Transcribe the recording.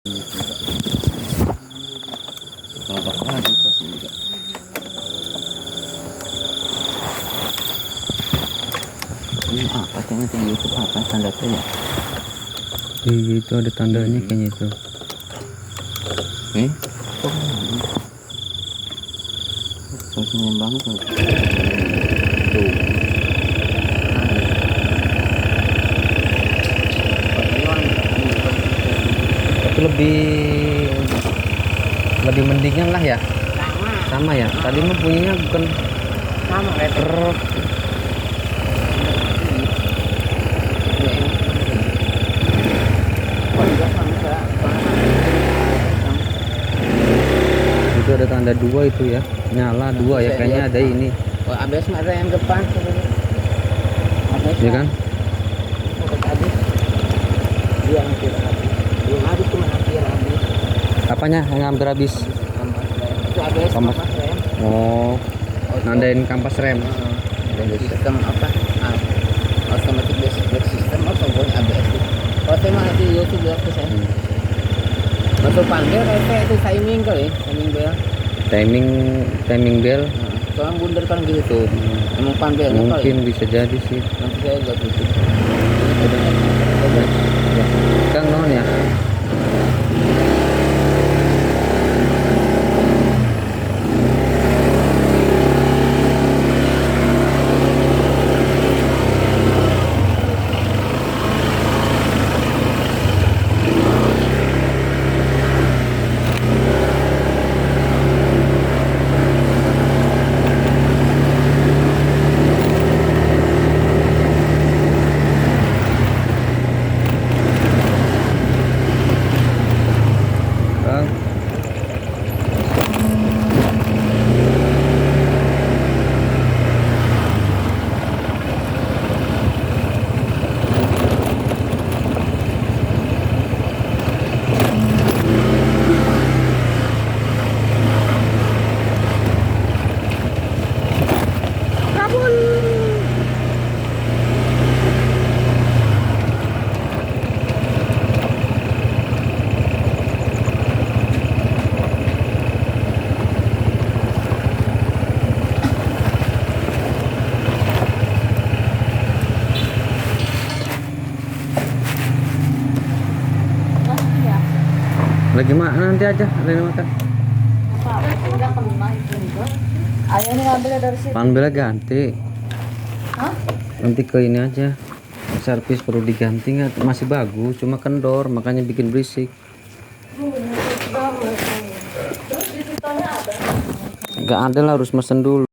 Ini apa kayaknya di YouTube apa tanda ya? Iya itu ada tandanya kayaknya itu. Keren banget tuh. Tuh. Tapi lebih mendingan lah ya. Sama ya. Tadi mah bunyinya bukan Sama kayak itu ada tanda 2 itu ya, nyala 2 ya kayaknya ada ini. Oh, ABS ada yang depan. Ya kan? Tadi dia hampir habis. Belum habis cuma hampir habis. Apanya yang hampir habis? Itu ABS Kampas. kampas rem. Oh, nandain kampas rem. Sistem apa? Automatic brake system apa pokoknya ABS itu. Kalau saya mah di YouTube bilang ke saya. Masuk panggil kayak itu timing kali, timing bell. Timing bell. Soalnya bundar kan gitu tuh. Emang panbelnya Mungkin bisa jadi sih. nanti saya lihat itu. Kang non ya. Kang. Lagi makan nanti aja, lagi makan. Ayah ini ngambilnya dari situ. Panbelnya ganti. Hah? Nanti ke ini aja. Servis perlu diganti nggak? Masih bagus, cuma kendor, makanya bikin berisik. Nggak ada lah, harus mesen dulu.